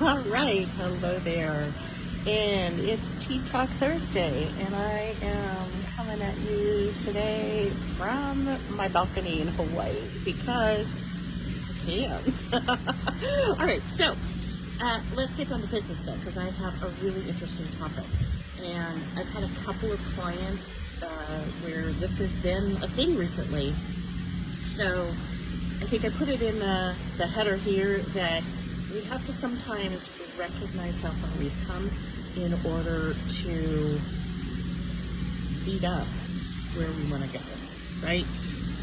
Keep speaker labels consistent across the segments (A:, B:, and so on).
A: All right, hello there. And it's Tea Talk Thursday, and I am coming at you today from my balcony in Hawaii because I can. All right, so let's get down to business though, because I have a really interesting topic. And I've had a couple of clients where this has been a thing recently. So I think I put it in the header here that we have to sometimes recognize how far we've come in order to speed up where we want to go, right?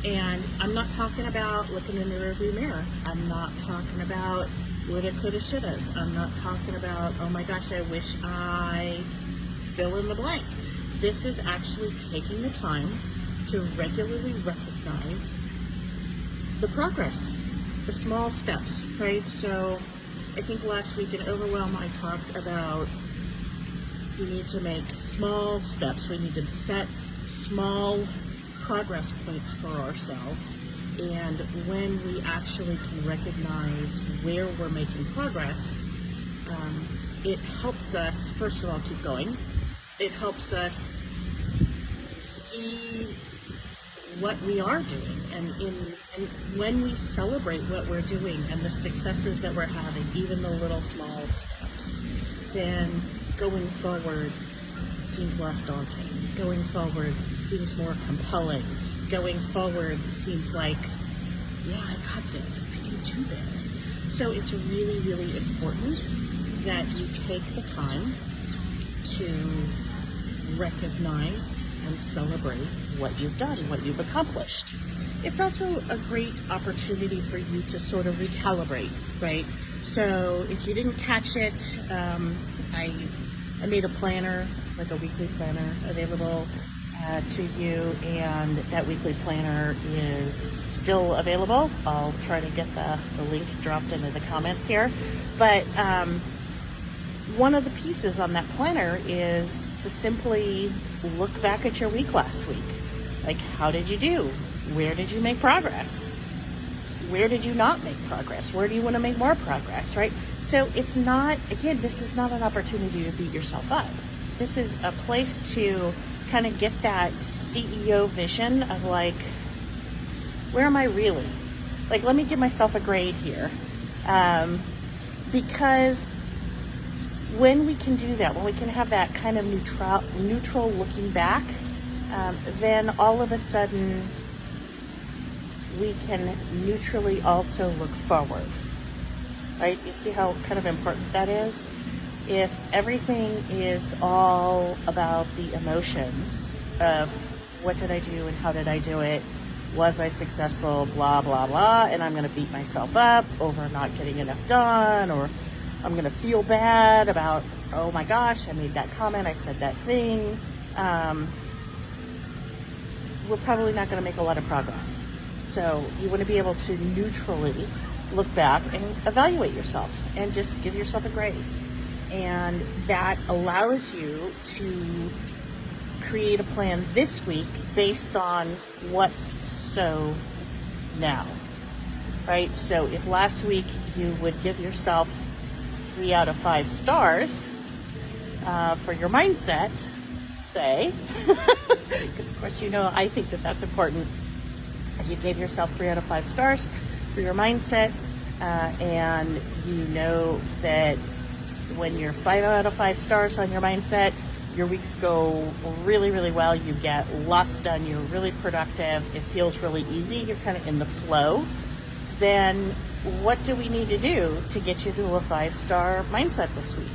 A: And I'm not talking about looking in the rearview mirror. I'm not talking about woulda, coulda, shouldas. I'm not talking about, oh my gosh, I wish I fill in the blank. This is actually taking the time to regularly recognize the progress, the small steps, right? So I think last week in Overwhelm, I talked about we need to make small steps. We need to set small progress points for ourselves. And when we actually can recognize where we're making progress, it helps us, first of all, keep going. It helps us see what we are doing, and when we celebrate what we're doing and the successes that we're having, even the little small steps, then going forward seems less daunting. Going forward seems more compelling. Going forward seems like, yeah, I got this. I can do this. So it's really, really important that you take the time to recognize and celebrate what you've done, what you've accomplished. It's also a great opportunity for you to sort of recalibrate, right? So if you didn't catch it, I made a planner, like a weekly planner, available to you, and that weekly planner is still available. I'll try to get the link dropped into the comments here. But one of the pieces on that planner is to simply look back at your week last week. Like, how did you do? Where did you make progress? Where did you not make progress? Where do you want to make more progress, right? So it's not, again, this is not an opportunity to beat yourself up. This is a place to kind of get that CEO vision of like, where am I really? Like, let me give myself a grade here. Because when we can do that, when we can have that kind of neutral looking back, then all of a sudden we can neutrally also look forward, right? You see how kind of important that is? If everything is all about the emotions of what did I do and how did I do it, was I successful, blah, blah, blah, and I'm going to beat myself up over not getting enough done, or I'm going to feel bad about, oh my gosh, I made that comment, I said that thing, we're probably not going to make a lot of progress. So you want to be able to neutrally look back and evaluate yourself and just give yourself a grade. And that allows you to create a plan this week based on what's so now, right? So if last week you would give yourself 3 out of 5 stars for your mindset, say, because of course, you know, I think that that's important. If you gave yourself 3 out of 5 stars for your mindset, and you know that when you're 5 out of 5 stars on your mindset, your weeks go really, really well. You get lots done. You're really productive. It feels really easy. You're kind of in the flow. Then what do we need to do to get you to a 5-star mindset this week,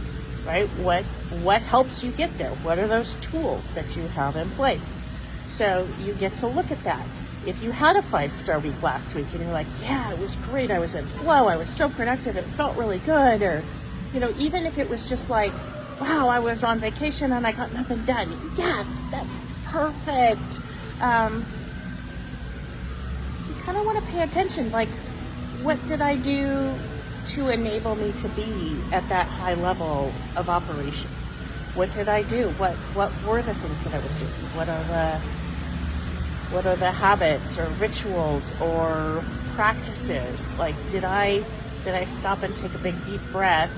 A: right? What helps you get there? What are those tools that you have in place? So you get to look at that. If you had a 5-star week last week and you're like, yeah, it was great. I was in flow. I was so productive. It felt really good. Or, you know, even if it was just like, wow, I was on vacation and I got nothing done. Yes, that's perfect. You kind of want to pay attention. Like, what did I do to enable me to be at that high level of operation? What did I do? What were the things that I was doing? What are the habits or rituals or practices? Like, did I stop and take a big deep breath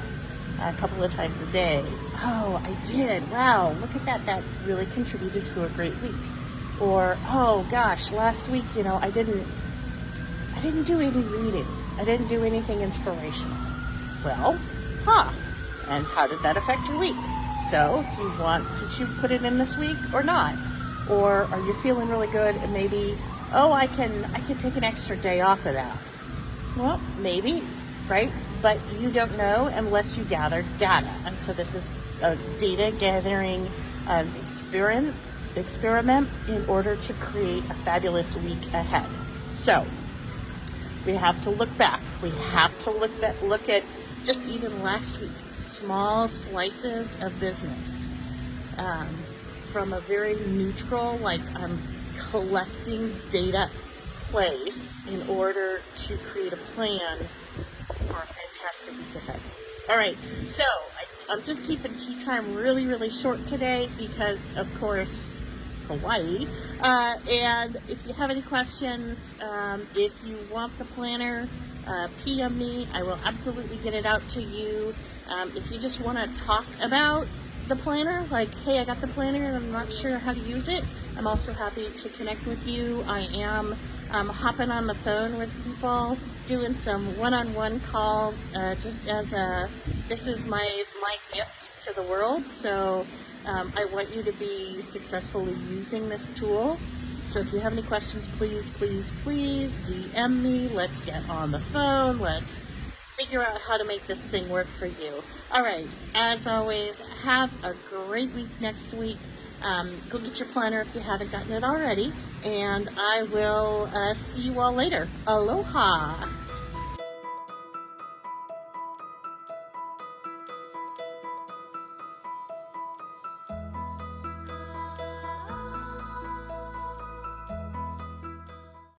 A: a couple of times a day. Oh, I did. Wow, look at that. That really contributed to a great week. Or, oh gosh, last week, I didn't do any reading. I didn't do anything inspirational. Well, and how did that affect your week? So, did you put it in this week or not? Or are you feeling really good and maybe, I can take an extra day off of that? Well, maybe, right? But you don't know unless you gather data. And so this is a data gathering experiment in order to create a fabulous week ahead. So we have to look back. We have to look at just even last week, small slices of business from a very neutral, like I'm collecting data place in order to create a plan for a fantastic week ahead. All right, so I'm just keeping tea time really, really short today because, of course, Hawaii. And if you have any questions, if you want the planner, PM me. I will absolutely get it out to you. If you just want to talk about the planner, like, hey, I got the planner and I'm not sure how to use it, I'm also happy to connect with you. I am hopping on the phone with people, doing some one-on-one calls, just as this is my gift to the world. So I want you to be successfully using this tool. So if you have any questions, please, please, please DM me. Let's get on the phone. Let's figure out how to make this thing work for you. All right. As always, have a great week next week. Go get your planner if you haven't gotten it already. And I will see you all later. Aloha.